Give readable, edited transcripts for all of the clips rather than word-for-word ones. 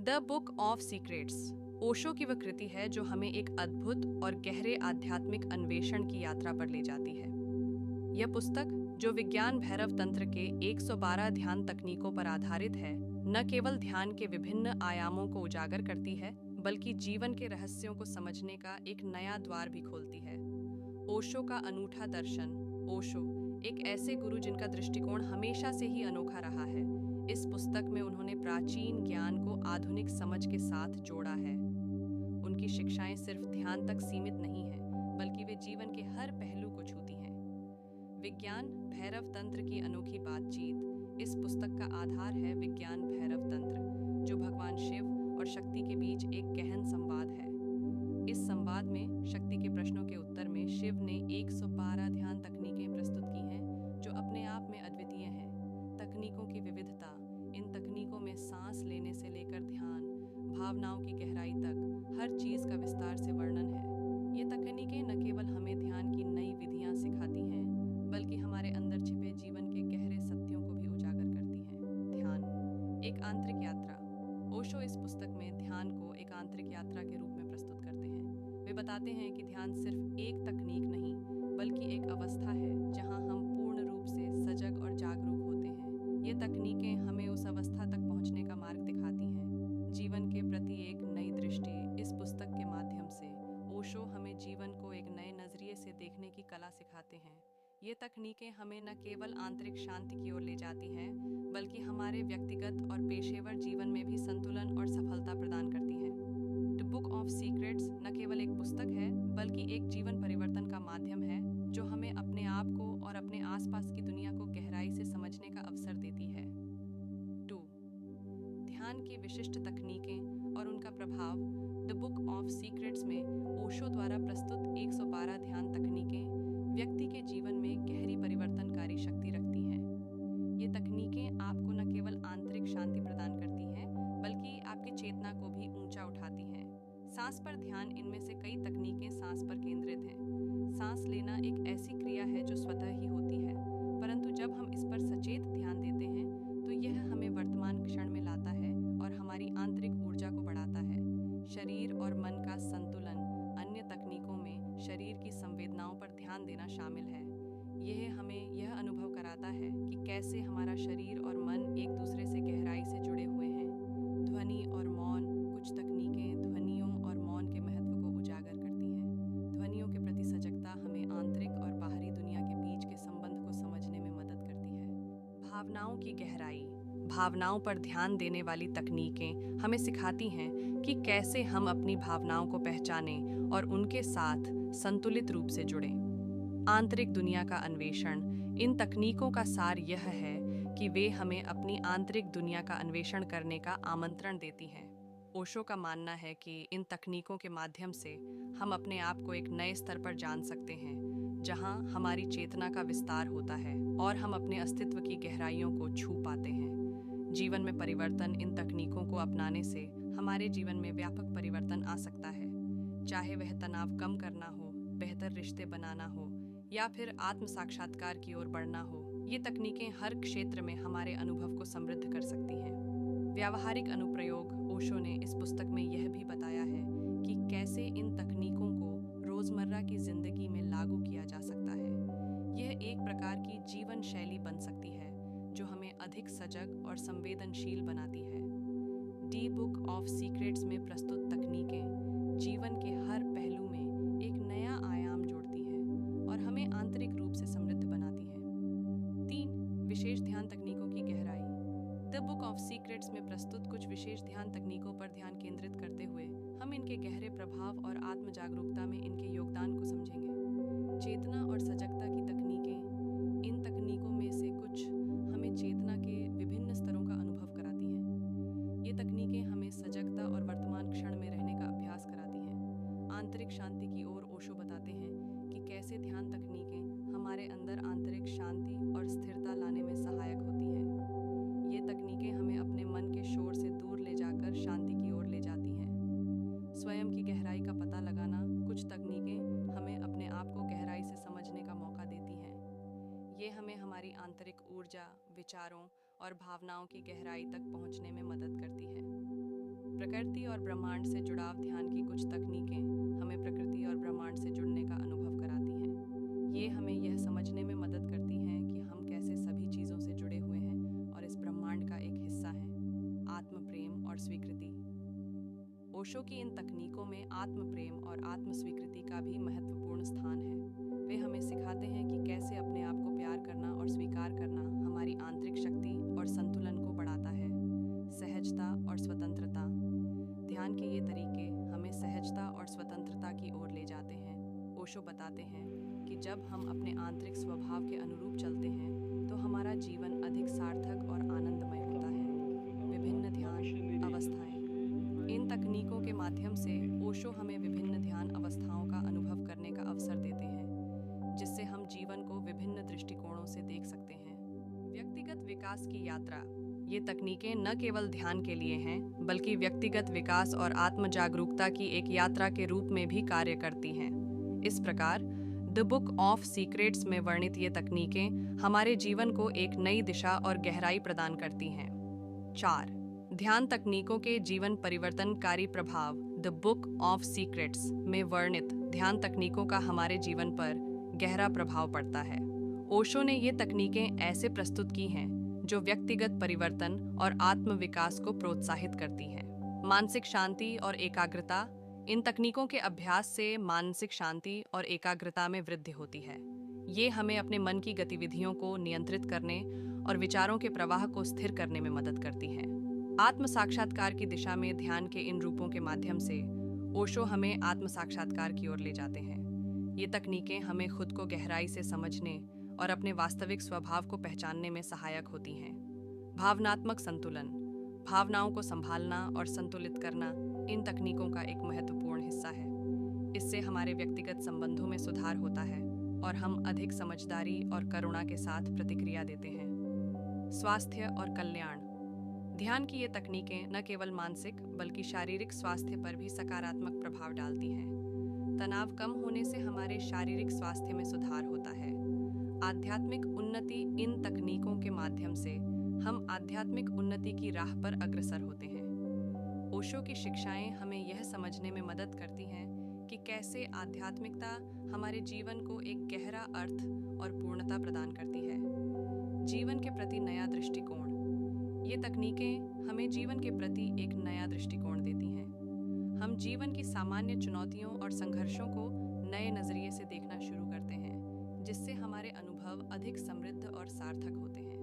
The book of secrets Osho की वह कृति है जो हमें एक अद्भुत और गहरे आध्यात्मिक अन्वेषण की यात्रा पर ले जाती है। यह पुस्तक, जो विज्ञान भैरव तंत्र के 112 ध्यान तकनीकों पर आधारित है, न केवल ध्यान के विभिन्न आयामों को उजागर करती है, बल्कि जीवन के रहस्यों को समझने का एक नया द्वार भी खोलती है। ओशो का अनूठा दर्शन। ओशो एक ऐसे गुरु जिनका दृष्टिकोण हमेशा से ही अनोखा रहा है। इस पुस्तक में उन्होंने प्राचीन ज्ञान को आधुनिक समझ के साथ जोड़ा है। उनकी शिक्षाएं सिर्फ ध्यान तक सीमित नहीं हैं, बल्कि वे जीवन के हर पहलू को छूती हैं। विज्ञान भैरव तंत्र की अनोखी बातचीत। इस पुस्तक का आधार है विज्ञान भैरव तंत्र, जो भगवान शिव और शक्ति के बीच एक गहन संवाद है। इस संवाद में शक्ति के प्रश्नों के उत्तर में शिव ने 112 ध्यान तकनीकें प्रस्तुत की हैं, जो अपने आप में अद्वितीय हैं। तकनीकों की विविधता। इन तकनीकों में सांस लेने से लेकर ध्यान, भावनाओं की गहराई तक हर चीज का विस्तार से वर्णन है। ये तकनीकें न केवल हमें ध्यान की नई विधियां सिखाती हैं, बल्कि हमारे अंदर छिपे जीवन के गहरे सत्यों को भी उजागर करती हैं। ध्यान एक आंतरिक यात्रा। ओशो इस पुस्तक में ध्यान को एक आंतरिक यात्रा के रूप में प्रस्तुत करते हैं। वे बताते हैं कि ध्यान सिर्फ एक तकनीक नहीं, बल्कि एक अवस्था है जहां हम पूर्ण रूप से सजग और जागरूक होते हैं। ये तकनीकें हमें उस अवस्था तक पहुंचने का मार्ग दिखाती हैं। जीवन के प्रति एक नई दृष्टि। इस पुस्तक के माध्यम से ओशो हमें जीवन को एक नए नजरिए से देखने की कला सिखाते हैं। ये तकनीकें हमें न केवल आंतरिक शांति की ओर ले जाती हैं, बल्कि हमारे व्यक्तिगत और पेशेवर जीवन में भी संतुलन और सफलता प्रदान करती हैं। द बुक ऑफ सीक्रेट्स न केवल एक पुस्तक है, बल्कि एक जीवन परिवर्तन का माध्यम है, जो हमें अपने आप को और अपने आसपास की दुनिया को गहराई से समझने का अवसर देती है। 2. ध्यान की विशिष्ट तकनीकें और उनका प्रभाव। द बुक ऑफ सीक्रेट्स में ओशो द्वारा प्रस्तुत 112 ध्यान तकनीकें व्यक्ति के जीवन में गहरी परिवर्तनकारी शक्ति रखती हैं। ये तकनीकें आपको न केवल आंतरिक शांति प्रदान करती हैं, बल्कि आपकी चेतना को भी ऊंचा उठाती हैं। सांस पर ध्यान। इनमें से कई तकनीकें सांस पर केंद्रित हैं। सांस लेना एक ऐसी क्रिया है जो स्वतः ही होती है, परंतु जब हम इस पर सचेत ध्यान देते हैं, तो यह हमें वर्तमान क्षण में लाता है और हमारी आंतरिक ऊर्जा को बढ़ाता है। शरीर और मन का संतुलन। अन्य तकनीकों में शरीर की संवेदनाओं पर ध्यान देना शामिल है। यह हमें यह अनुभव कराता है कि कैसे हमारा शरीर और मन एक दूसरे से गहराई से जुड़े हुए हैं। ध्वनि और मौन। कुछ तकनीकें ध्वनियों और मौन के महत्व को उजागर करती हैं। ध्वनियों के प्रति सजगता हमें आंतरिक और बाहरी दुनिया के बीच के संबंध को समझने में मदद करती है। भावनाओं की गहराई। भावनाओं पर ध्यान देने वाली तकनीकें हमें सिखाती हैं कि कैसे हम अपनी भावनाओं को पहचानें और उनके साथ संतुलित रूप से जुड़ें। आंतरिक दुनिया का अन्वेषण। इन तकनीकों का सार यह है कि वे हमें अपनी आंतरिक दुनिया का अन्वेषण करने का आमंत्रण देती हैं। ओशो का मानना है कि इन तकनीकों के माध्यम से हम अपने आप को एक नए स्तर पर जान सकते हैं, जहां हमारी चेतना का विस्तार होता है और हम अपने अस्तित्व की गहराइयों को छू पाते हैं। जीवन में परिवर्तन। इन तकनीकों को अपनाने से हमारे जीवन में व्यापक परिवर्तन आ सकता है, चाहे वह तनाव कम करना हो, बेहतर रिश्ते बनाना हो, या फिर आत्म साक्षात्कार की ओर बढ़ना हो। ये तकनीकें हर क्षेत्र में हमारे अनुभव को समृद्ध कर सकती हैं। व्यावहारिक अनुप्रयोग। ओशो ने इस पुस्तक में यह भी बताया है कि कैसे इन तकनीकों को रोजमर्रा की जिंदगी में लागू किया जा सकता है। यह एक प्रकार की जीवन शैली बन सकती है, जो हमें अधिक सजग और संवेदनशील बनाती है। डी बुक ऑफ सीक्रेट्स में प्रस्तुत तकनीकें जीवन के हर पहलू में एक नया आयाम जोड़ती हैं और हमें आंतरिक रूप से समृद्ध बनाती हैं। 3. विशेष ध्यान तकनीकों की गहराई। द बुक ऑफ सीक्रेट्स में प्रस्तुत कुछ विशेष ध्यान तकनीकों पर ध्यान केंद्रित करते हुए हम इनके गहरे प्रभाव और आत्म जागरूकता में इनके योगदान को समझेंगे। चेतना और सजगता की तकनीकें। इन तकनीकों में से कुछ हमें चेतना के विभिन्न स्तरों का अनुभव कराती हैं। ये तकनीकें हमें सजगता और वर्तमान क्षण में रहने का अभ्यास कराती हैं। आंतरिक शांति की ओर ओशो बताते हैं कि कैसे ध्यान तकनीकें हमारे अंदर आंतरिक शांति और स्थिरता लाने में सहायक होती हैं। ये तकनीकें हमें अपने मन के शोर से दूर ले जाकर शांति की ओर ले जाती हैं। स्वयं की गहराई का पता लगाना। कुछ तकनीकें हमें अपने आप को गहराई से समझने का मौका देती हैं। ये हमें हमारी आंतरिक ऊर्जा, विचारों और भावनाओं की गहराई तक पहुंचने में मदद करती है। प्रकृति और ब्रह्मांड से जुड़ाव ध्यान की कुछ तकनीकें हमें प्रकृति और ब्रह्मांड से जुड़ने का अनुभव कराती हैं। ये हमें यह समझने में मदद करती हैं कि हम कैसे सभी चीज़ों से जुड़े हुए हैं और इस ब्रह्मांड का एक हिस्सा हैं। आत्म प्रेम और स्वीकृति। ओशो की इन तकनीकों में आत्म प्रेम और आत्म स्वीकृति का भी महत्वपूर्ण स्थान है। वे हमें सिखाते हैं कि कैसे अपने आप को प्यार करना और स्वीकार करना हमारी आंतरिक शक्ति और संतुलन को बढ़ाता है। सहजता और स्वतंत्रता। ध्यान के ये तरीके हमें सहजता और स्वतंत्रता की ओर ले जाते हैं। ओशो बताते हैं कि जब हम अपने आंतरिक स्वभाव के अनुरूप चलते हैं तो हमारा जीवन अधिक सार्थक और आनंदमय होता है। विभिन्न ध्यान अवस्थाएं। इन तकनीकों के माध्यम से ओशो हमें विभिन्न ध्यान अवस्थाओं का अनुभव करने का अवसर देते हैं, जिससे हम जीवन को विभिन्न दृष्टिकोणों से देख सकते हैं। व्यक्तिगत विकास की यात्रा। ये तकनीकें न केवल ध्यान के लिए हैं, बल्कि व्यक्तिगत विकास और आत्म जागरूकता की एक यात्रा के रूप में भी कार्य करती हैं। इस प्रकार द बुक ऑफ सीक्रेट्स में वर्णित ये तकनीकें हमारे जीवन को एक नई दिशा और गहराई प्रदान करती हैं। 4. ध्यान तकनीकों के जीवन परिवर्तनकारी प्रभाव। द बुक ऑफ सीक्रेट्स में वर्णित ध्यान तकनीकों का हमारे जीवन पर गहरा प्रभाव पड़ता है। ओशो ने ये तकनीकें ऐसे प्रस्तुत की हैं जो व्यक्तिगत परिवर्तन और आत्म विकास को प्रोत्साहित करती हैं। मानसिक शांति और एकाग्रता। इन तकनीकों के अभ्यास से मानसिक शांति और एकाग्रता में वृद्धि होती है। ये हमें अपने मन की गतिविधियों को नियंत्रित करने और विचारों के प्रवाह को स्थिर करने में मदद करती हैं। आत्म साक्षात्कार की दिशा में ध्यान के इन रूपों के माध्यम से ओशो हमें आत्म साक्षात्कार की ओर ले जाते हैं। ये तकनीकें हमें खुद को गहराई से समझने और अपने वास्तविक स्वभाव को पहचानने में सहायक होती हैं। भावनात्मक संतुलन। भावनाओं को संभालना और संतुलित करना इन तकनीकों का एक महत्वपूर्ण हिस्सा है। इससे हमारे व्यक्तिगत संबंधों में सुधार होता है और हम अधिक समझदारी और करुणा के साथ प्रतिक्रिया देते हैं। स्वास्थ्य और कल्याण। ध्यान की ये तकनीकें न केवल मानसिक बल्कि शारीरिक स्वास्थ्य पर भी सकारात्मक प्रभाव डालती हैं। तनाव कम होने से हमारे शारीरिक स्वास्थ्य में सुधार होता है। आध्यात्मिक उन्नति। इन तकनीकों के माध्यम से हम आध्यात्मिक उन्नति की राह पर अग्रसर होते हैं। ओशो की शिक्षाएं हमें यह समझने में मदद करती हैं कि कैसे आध्यात्मिकता हमारे जीवन को एक गहरा अर्थ और पूर्णता प्रदान करती है। जीवन के प्रति नया दृष्टिकोण। ये तकनीकें हमें जीवन के प्रति एक नया दृष्टिकोण देती हैं। हम जीवन की सामान्य चुनौतियों और संघर्षों को नए नजरिए से देखना शुरू करते हैं, जिससे हमारे अनुभव अधिक समृद्ध और सार्थक होते हैं।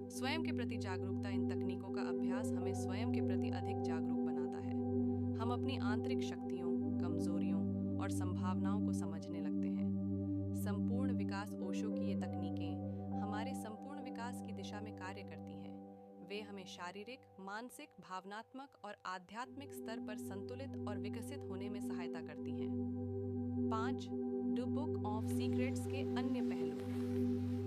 स्वयं के प्रति जागरूकता। इन तकनीकों का अभ्यास हमें स्वयं के प्रति अधिक जागरूक बनाता है। हम अपनी आंतरिक शक्तियों, कमजोरियों और संभावनाओं को समझने लगते हैं। संपूर्ण विकास। ओशो की ये तकनीकें हमारे संपूर्ण विकास की दिशा में कार्य करती हैं। वे हमें शारीरिक, मानसिक, भावनात्मक और आध्यात्मिक स्तर पर संतुलित और विकसित होने में सहायता करती हैं। 5. द बुक ऑफ सीक्रेट्स के अन्य पहलू।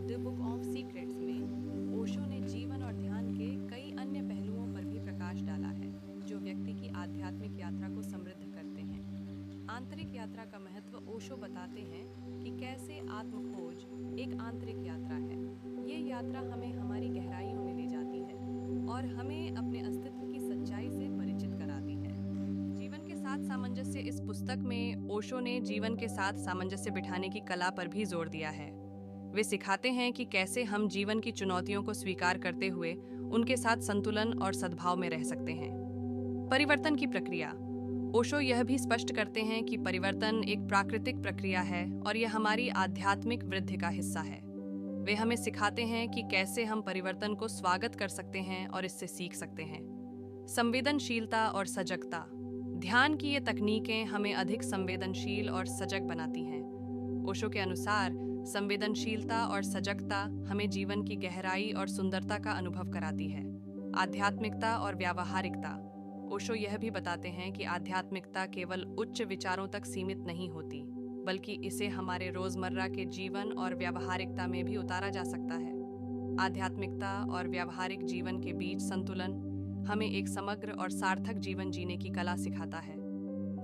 द बुक ऑफ सीक्रेट्स में ओशो ने जीवन और ध्यान के कई अन्य पहलुओं पर भी प्रकाश डाला है, जो व्यक्ति की आध्यात्मिक यात्रा को समृद्ध करते हैं। आंतरिक यात्रा का महत्व। ओशो बताते हैं कि कैसे आत्मखोज एक आंतरिक यात्रा है। ये यात्रा हमें हमारी गहराइयों में ले जाती है और हमें अपने अस्तित्व की सच्चाई से परिचित कराती है। जीवन के साथ सामंजस्य। इस पुस्तक में ओशो ने जीवन के साथ सामंजस्य बिठाने की कला पर भी जोर दिया है। वे सिखाते हैं कि कैसे हम जीवन की चुनौतियों को स्वीकार करते हुए उनके साथ संतुलन और सद्भाव में रह सकते हैं। परिवर्तन की प्रक्रिया। ओशो यह भी स्पष्ट करते हैं कि परिवर्तन एक प्राकृतिक प्रक्रिया है और यह हमारी आध्यात्मिक वृद्धि का हिस्सा है। वे हमें सिखाते हैं कि कैसे हम परिवर्तन को स्वागत कर सकते हैं और इससे सीख सकते हैं। संवेदनशीलता और सजगता। ध्यान की ये तकनीकें हमें अधिक संवेदनशील और सजग बनाती हैं। ओशो के अनुसार संवेदनशीलता और सजगता हमें जीवन की गहराई और सुंदरता का अनुभव कराती है। आध्यात्मिकता और व्यावहारिकता। ओशो यह भी बताते हैं कि आध्यात्मिकता केवल उच्च विचारों तक सीमित नहीं होती, बल्कि इसे हमारे रोजमर्रा के जीवन और व्यावहारिकता में भी उतारा जा सकता है। आध्यात्मिकता और व्यावहारिक जीवन के बीच संतुलन हमें एक समग्र और सार्थक जीवन जीने की कला सिखाता है।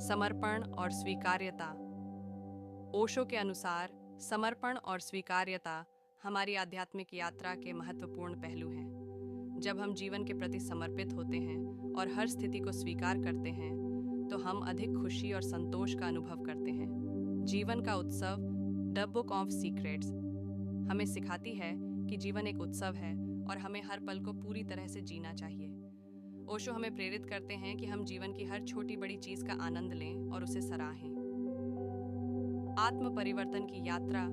समर्पण और स्वीकार्यता। ओशो के अनुसार समर्पण और स्वीकार्यता हमारी आध्यात्मिक यात्रा के महत्वपूर्ण पहलू हैं। जब हम जीवन के प्रति समर्पित होते हैं और हर स्थिति को स्वीकार करते हैं, तो हम अधिक खुशी और संतोष का अनुभव करते हैं। जीवन का उत्सव द बुक ऑफ सीक्रेट्स हमें सिखाती है कि जीवन एक उत्सव है और हमें हर पल को पूरी तरह से जीना चाहिए। ओशो हमें प्रेरित करते हैं कि हम जीवन की हर छोटी बड़ी चीज का आनंद लें और उसे सराहें। आत्म परिवर्तन की यात्रा।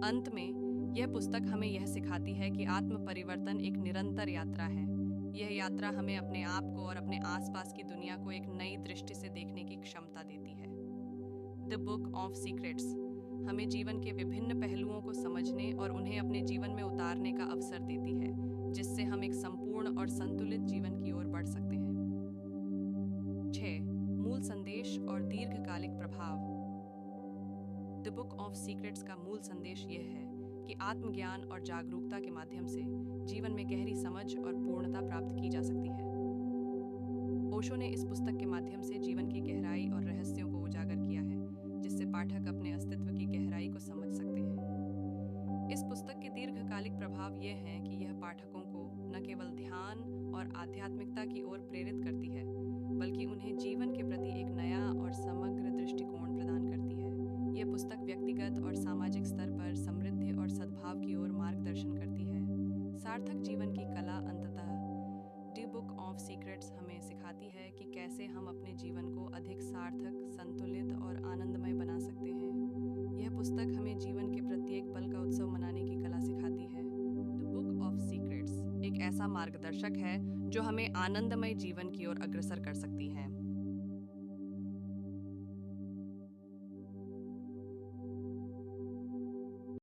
अंत में यह पुस्तक हमें यह सिखाती है कि आत्म परिवर्तन एक निरंतर यात्रा है। यह यात्रा हमें अपने आप को और अपने आसपास की दुनिया को एक नई दृष्टि से देखने की क्षमता देती है। द बुक ऑफ सीक्रेट्स हमें जीवन के विभिन्न पहलुओं को समझने और उन्हें अपने जीवन में उतारने का अवसर देती है, जिससे हम एक संपूर्ण और संतुलित जीवन की ओर बढ़ सकते हैं। 6. मूल संदेश और दीर्घकालिक प्रभाव। द बुक ऑफ सीक्रेट्स का मूल संदेश यह है कि आत्मज्ञान और जागरूकता के माध्यम से जीवन में गहरी समझ और पूर्णता प्राप्त की जा सकती है। ओशो ने इस पुस्तक के माध्यम से जीवन की गहराई और रहस्यों को उजागर किया है, जिससे पाठक अपने अस्तित्व की गहराई को समझ सकते हैं। इस पुस्तक के दीर्घकालिक प्रभाव ये हैं कि यह पाठकों को न केवल ध्यान और आध्यात्मिकता की ओर प्रेरित करती है, बल्कि उन्हें जीवन के प्रति एक नया और समग्र दृष्टिकोण प्रदान करती है। यह पुस्तक व्यक्तिगत और सामाजिक स्तर पर समृद्धि और सद्भाव की ओर मार्गदर्शन करती है। सार्थक जीवन की कला। अंततः द बुक ऑफ सीक्रेट्स हमें सिखाती है कि कैसे हम अपने जीवन को अधिक सार्थक, संतुलित और आनंदमय बना सकते हैं। यह पुस्तक हमें जीवन के प्रत्येक पल का उत्सव मनाने की कला सिखाती है। द बुक ऑफ सीक्रेट्स एक ऐसा मार्गदर्शक है जो हमें आनंदमय जीवन की ओर अग्रसर कर सकती है।